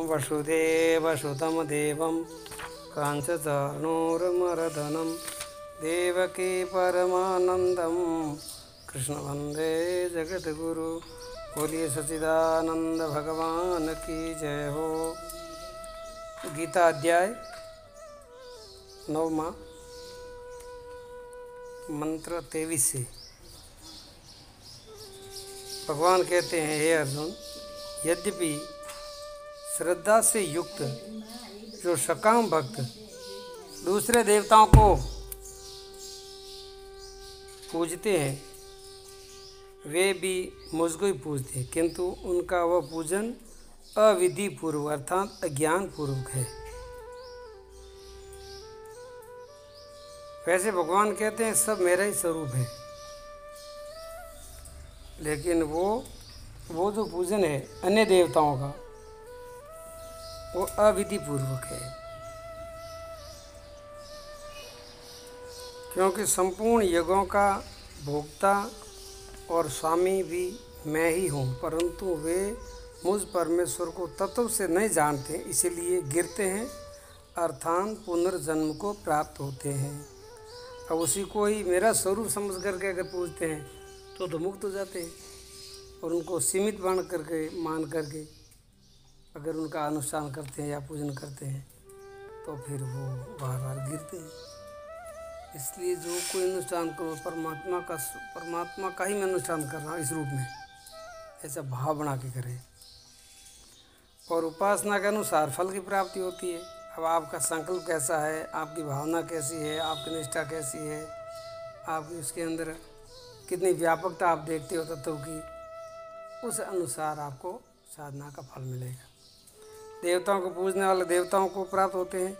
वसुदेवसुतं देवं काञ्चचानूरमर्दनं देवकी परमानन्दं कृष्ण वन्दे जगद्गुरु। बोलिए सच्चिदानंद भगवान की जय हो। गीता अध्याय 9 मंत्र 23 से भगवान कहते हैं, हे अर्जुन, यद्यपि श्रद्धा से युक्त जो सकाम भक्त दूसरे देवताओं को पूजते हैं वे भी मुझको ही पूजते हैं, किंतु उनका वह पूजन अविधि पूर्वक अर्थात अज्ञान पूर्वक है। वैसे भगवान कहते हैं सब मेरा ही स्वरूप है, लेकिन वो जो पूजन है अन्य देवताओं का वो अविधि पूर्वक है, क्योंकि संपूर्ण यज्ञों का भोक्ता और स्वामी भी मैं ही हूँ, परंतु वे मुझ परमेश्वर को तत्व से नहीं जानते, इसीलिए गिरते हैं अर्थात पुनर्जन्म को प्राप्त होते हैं। अब उसी को ही मेरा स्वरूप समझ करके अगर पूजते हैं तो मुक्त हो जाते हैं, और उनको सीमित मान करके अगर उनका अनुष्ठान करते हैं या पूजन करते हैं तो फिर वो बार बार गिरते हैं। इसलिए जो कोई अनुष्ठान करो परमात्मा का ही मैं अनुष्ठान कर रहा हूँ इस रूप में, ऐसा भाव बना के करें, और उपासना के अनुसार फल की प्राप्ति होती है। अब आपका संकल्प कैसा है, आपकी भावना कैसी है, आपकी निष्ठा कैसी है, आपकी उसके अंदर कितनी व्यापकता आप देखते हो तत्व की, उस अनुसार आपको साधना का फल मिलेगा। देवताओं को पूजने वाले देवताओं को प्राप्त होते हैं,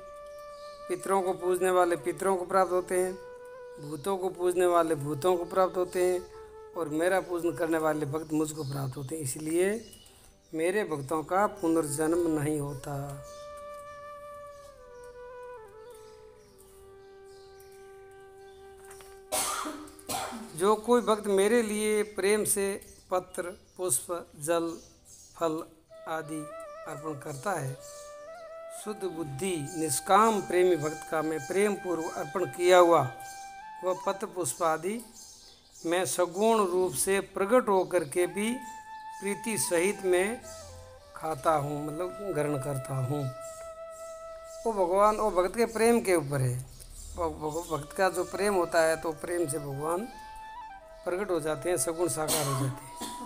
पितरों को पूजने वाले पितरों को प्राप्त होते हैं, भूतों को पूजने वाले भूतों को प्राप्त होते हैं, और मेरा पूजन करने वाले भक्त मुझको प्राप्त होते हैं। इसलिए मेरे भक्तों का पुनर्जन्म नहीं होता। जो कोई भक्त मेरे लिए प्रेम से पत्र, पुष्प, जल, फल आदि अर्पण करता है, शुद्ध बुद्धि निष्काम प्रेमी भक्त का मैं प्रेम पूर्वक अर्पण किया हुआ वह पत्र पुष्प आदि मैं सगुण रूप से प्रकट होकर के भी प्रीति सहित मैं खाता हूँ, मतलब ग्रहण करता हूँ। वो भगवान वो भक्त के प्रेम के ऊपर है। वो भक्त का जो प्रेम होता है तो प्रेम से भगवान प्रकट हो जाते हैं, सगुण साकार हो जाते हैं।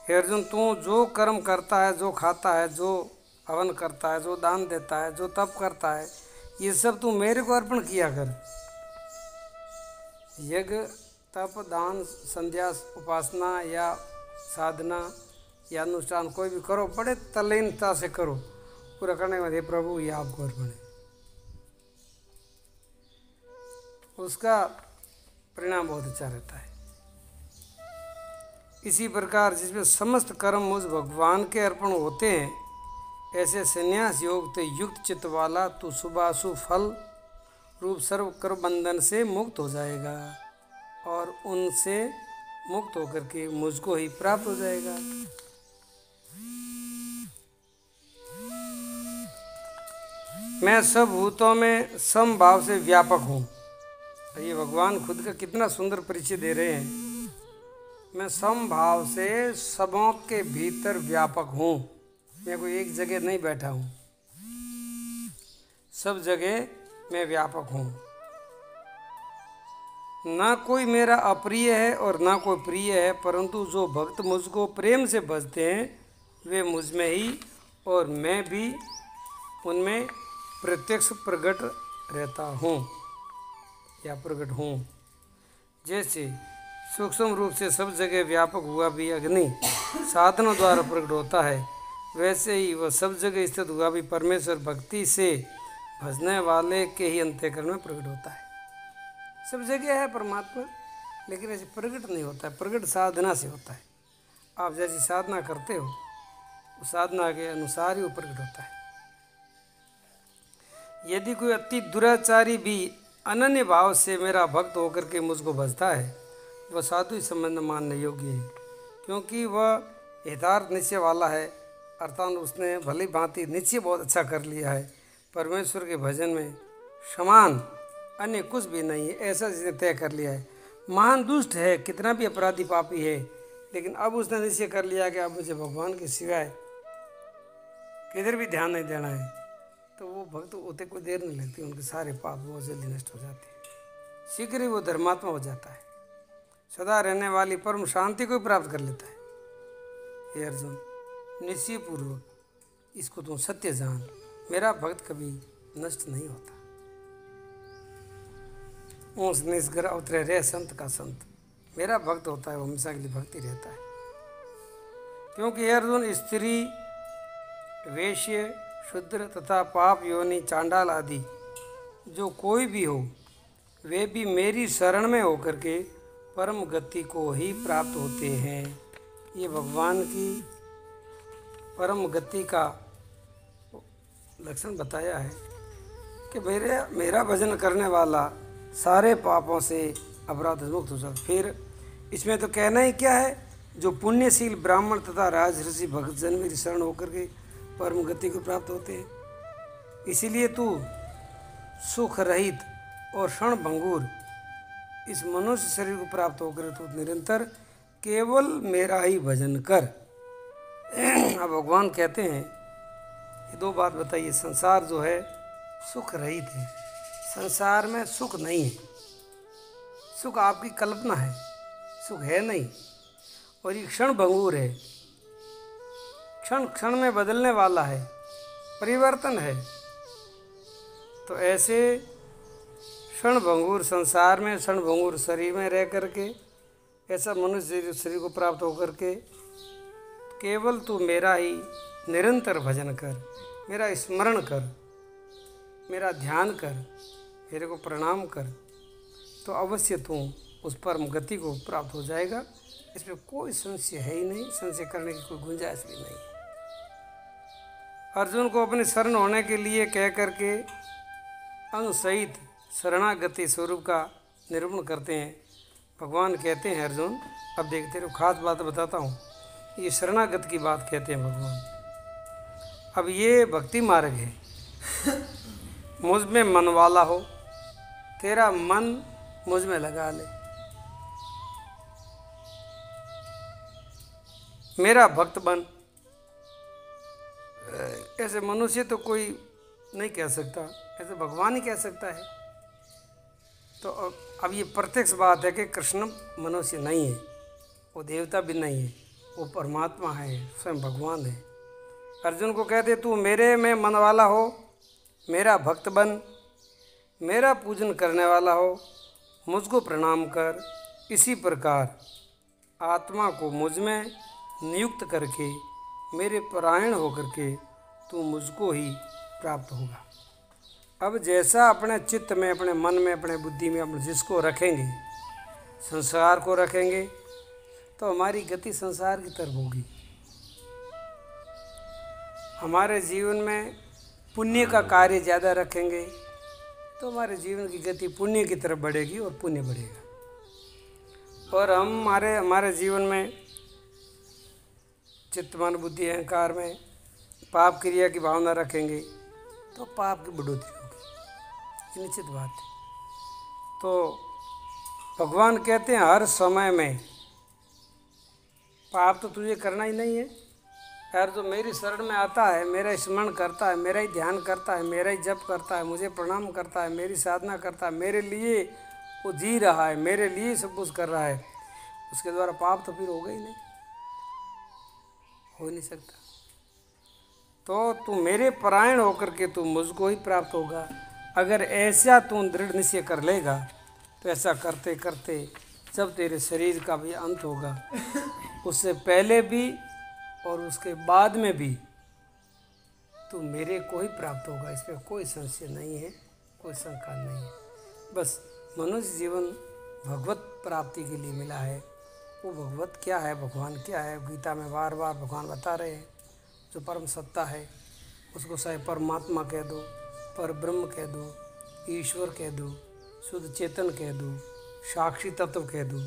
हे अर्जुन, तू जो कर्म करता है, जो खाता है, जो हवन करता है, जो दान देता है, जो तप करता है, ये सब तू मेरे को अर्पण किया कर। यज्ञ, तप, दान, संध्या, उपासना या साधना या अनुष्ठान कोई भी करो, बड़े तल्लीनता से करो, पूरा करने के बाद हे प्रभु ये आपको अर्पण है, उसका परिणाम बहुत अच्छा रहता है। इसी प्रकार जिसमें समस्त कर्म मुझ भगवान के अर्पण होते हैं, ऐसे संन्यास योग से युक्त चित्त वाला तू शुभाशुभ फल रूप सर्व कर्म बंधन से मुक्त हो जाएगा, और उनसे मुक्त होकर के मुझको ही प्राप्त हो जाएगा। मैं सब भूतों में समभाव से व्यापक हूँ। ये भगवान खुद का कितना सुंदर परिचय दे रहे हैं। मैं समभाव से सबों के भीतर व्यापक हूँ, मैं कोई एक जगह नहीं बैठा हूँ, सब जगह मैं व्यापक हूँ। ना कोई मेरा अप्रिय है और ना कोई प्रिय है, परंतु जो भक्त मुझको प्रेम से भजते हैं वे मुझ में ही और मैं भी उनमें प्रत्यक्ष प्रकट रहता हूँ या प्रकट हूँ। जैसे सूक्ष्म रूप से सब जगह व्यापक हुआ भी अग्नि साधना द्वारा प्रकट होता है, वैसे ही वह सब जगह स्थित हुआ भी परमेश्वर भक्ति से भजने वाले के ही अंतःकरण में प्रकट होता है। सब जगह है परमात्मा, लेकिन ऐसे प्रकट नहीं होता है, प्रकट साधना से होता है। आप जैसी साधना करते हो उस साधना के अनुसार ही वो प्रकट होता है। यदि कोई अति दुराचारी भी अनन्य भाव से मेरा भक्त होकर के मुझको भजता है, वह साधु संबंध मानने योग्य है, क्योंकि वह यथार्थ निश्चय वाला है अर्थात उसने भली भांति निश्चय बहुत अच्छा कर लिया है। परमेश्वर के भजन में समान अन्य कुछ भी नहीं है, ऐसा जिसने तय कर लिया है। महान दुष्ट है, कितना भी अपराधी पापी है, लेकिन अब उसने निश्चय कर लिया कि अब मुझे भगवान के सिवाय किधर भी ध्यान नहीं देना है। तो वो भक्त होते कोई देर नहीं लगती, उनके सारे पाप बहुत जल्दी नष्ट हो जाते हैं। शीघ्र ही वो धर्मात्मा हो जाता है, सदा रहने वाली परम शांति को प्राप्त कर लेता है। हे अर्जुन, निश्चय पूर्वक इसको तुम सत्य जान, मेरा भक्त कभी नष्ट नहीं होता। ऊँच निस्गर अवतरे रहे संत का संत, मेरा भक्त होता है वो हमेशा के लिए भक्ति रहता है। क्योंकि हे अर्जुन, स्त्री, वेश्य, शूद्र तथा पाप योनि, चांडाल आदि जो कोई भी हो, वे भी मेरी शरण में होकर के परम गति को ही प्राप्त होते हैं। ये भगवान की परम गति का लक्षण बताया है कि मेरा भजन करने वाला सारे पापों से अपराध मुक्त हो जाता। फिर इसमें तो कहना ही क्या है, जो पुण्यशील ब्राह्मण तथा राजऋषि भक्तजन मेरी शरण होकर के परम गति को प्राप्त होते हैं। इसीलिए तू सुख रहित और क्षण भंगुर इस मनुष्य शरीर को प्राप्त होकर तू निरंतर केवल मेरा ही भजन कर। अब भगवान कहते हैं ये दो बात बताइए, संसार जो है सुख रहित है, संसार में सुख नहीं है, सुख आपकी कल्पना है, सुख है नहीं, और ये क्षण भंगुर है, क्षण क्षण में बदलने वाला है, परिवर्तन है। तो ऐसे क्षण भंगुर संसार में, क्षण भंगुर शरीर में रह करके, ऐसा मनुष्य शरीर को प्राप्त होकर के केवल तू मेरा ही निरंतर भजन कर, मेरा स्मरण कर, मेरा ध्यान कर, मेरे को प्रणाम कर, तो अवश्य तू उस परम गति को प्राप्त हो जाएगा। इसमें कोई संशय है ही नहीं, संशय करने की कोई गुंजाइश भी नहीं। अर्जुन को अपने शरण होने के लिए कह करके अंग सहित शरणागति स्वरूप का निरूपण करते हैं। भगवान कहते हैं अर्जुन, अब देखते रहो, खास बात बताता हूँ, ये शरणागत की बात कहते हैं भगवान। अब ये भक्ति मार्ग है, मुझ में मन वाला हो, तेरा मन मुझ में लगा ले, मेरा भक्त बन। ऐसे मनुष्य तो कोई नहीं कह सकता, ऐसे भगवान ही कह सकता है। तो अब ये प्रत्यक्ष बात है कि कृष्ण मनुष्य नहीं है, वो देवता भी नहीं है, वो परमात्मा है, स्वयं भगवान है। अर्जुन को कहते तू मेरे में मन वाला हो, मेरा भक्त बन, मेरा पूजन करने वाला हो, मुझको प्रणाम कर। इसी प्रकार आत्मा को मुझ में नियुक्त करके मेरे परायण होकर के तू मुझको ही प्राप्त होगा। अब जैसा अपने चित्त में, अपने मन में, अपने बुद्धि में अपने जिसको रखेंगे, संसार को रखेंगे, तो हमारी गति संसार की तरफ होगी। हमारे जीवन में पुण्य का कार्य ज़्यादा रखेंगे तो हमारे जीवन की गति पुण्य की तरफ बढ़ेगी और पुण्य बढ़ेगा। और हम हमारे जीवन में चित्त, मन, बुद्धि, अहंकार में पाप क्रिया की भावना रखेंगे तो पाप की बढ़ोतरी होगी, ये निश्चित बात है। तो भगवान कहते हैं हर समय में पाप तो तुझे करना ही नहीं है यार। जो मेरी शरण में आता है, मेरा स्मरण करता है, मेरा ही ध्यान करता है, मेरा ही जप करता है, मुझे प्रणाम करता है, मेरी साधना करता है, मेरे लिए वो जी रहा है, मेरे लिए सब कुछ कर रहा है, उसके द्वारा पाप तो फिर होगा ही नहीं, हो नहीं सकता। तो तू मेरे परायण होकर के तू मुझको ही प्राप्त होगा। अगर ऐसा तू दृढ़ निश्चय कर लेगा तो ऐसा करते करते जब तेरे शरीर का भी अंत होगा, उससे पहले भी और उसके बाद में भी तू मेरे को ही प्राप्त होगा। इसमें कोई संशय नहीं है, कोई शंका नहीं है। बस मनुष्य जीवन भगवत प्राप्ति के लिए मिला है। वो भगवत क्या है, भगवान क्या है, गीता में बार बार भगवान बता रहे हैं। जो परम सत्ता है उसको चाहे परमात्मा कह दो, पर ब्रह्म कह दो, ईश्वर कह दो, शुद्ध चेतन कह दो, साक्षी तत्व कह दो,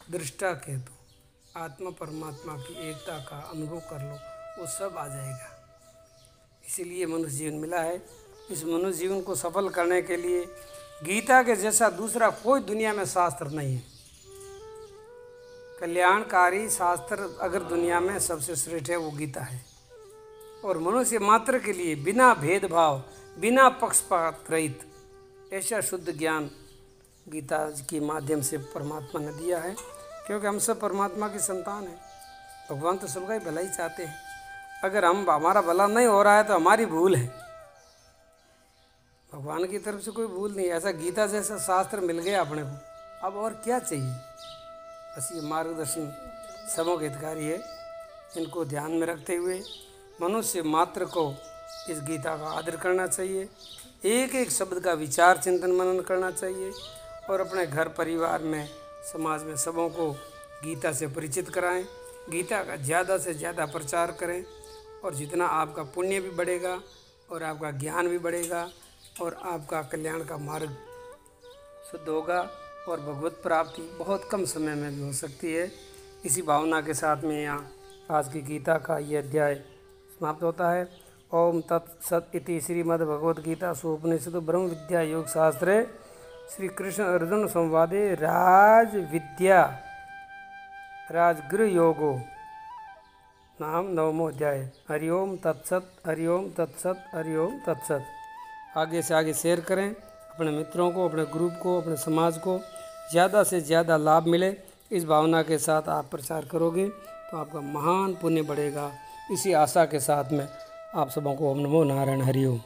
दृष्टा कह दो, आत्मा परमात्मा की एकता का अनुभव कर लो। वो सब आ जाएगा। इसीलिए मनुष्य जीवन मिला है। इस मनुष्य जीवन को सफल करने के लिए गीता के जैसा दूसरा कोई दुनिया में शास्त्र नहीं है। कल्याणकारी शास्त्र अगर दुनिया में सबसे श्रेष्ठ है वो गीता है। और मनुष्य मात्र के लिए बिना भेदभाव, बिना पक्षपात रहित ऐसा शुद्ध ज्ञान गीता के माध्यम से परमात्मा ने दिया है। क्योंकि हम सब परमात्मा की संतान हैं। भगवान तो सबका ही भला ही चाहते हैं। अगर हमारा भला नहीं हो रहा है तो हमारी भूल है, भगवान की तरफ से कोई भूल नहीं। ऐसा गीता जैसा शास्त्र मिल गया अपने को, अब और क्या चाहिए। बस ये मार्गदर्शन सबों के हितकारी है। इनको ध्यान में रखते हुए मनुष्य मात्र को इस गीता का आदर करना चाहिए। एक एक शब्द का विचार चिंतन मनन करना चाहिए और अपने घर परिवार में समाज में सबों को गीता से परिचित कराएं। गीता का ज़्यादा से ज़्यादा प्रचार करें और जितना आपका पुण्य भी बढ़ेगा और आपका ज्ञान भी बढ़ेगा और आपका कल्याण का मार्ग शुद्ध होगा और भगवत प्राप्ति बहुत कम समय में भी हो सकती है। इसी भावना के साथ में यहाँ आज की गीता का ये अध्याय समाप्त होता है। ओम तत्सत इति श्रीमद्भगवद्गीता उपनिषद ब्रह्म विद्या योग शास्त्रे श्री कृष्ण अर्जुन संवादे राज विद्या राजगृह योगो नाम 9वां अध्याय। हरिओम तत्सत, हरिओम तत्सत, हरिओम तत्सत। आगे से आगे शेयर करें, अपने मित्रों को, अपने ग्रुप को, अपने समाज को ज़्यादा से ज़्यादा लाभ मिले। इस भावना के साथ आप प्रचार करोगे तो आपका महान पुण्य बढ़ेगा। इसी आशा के साथ में आप सबों को ओम नमो नारायण, हरिओम।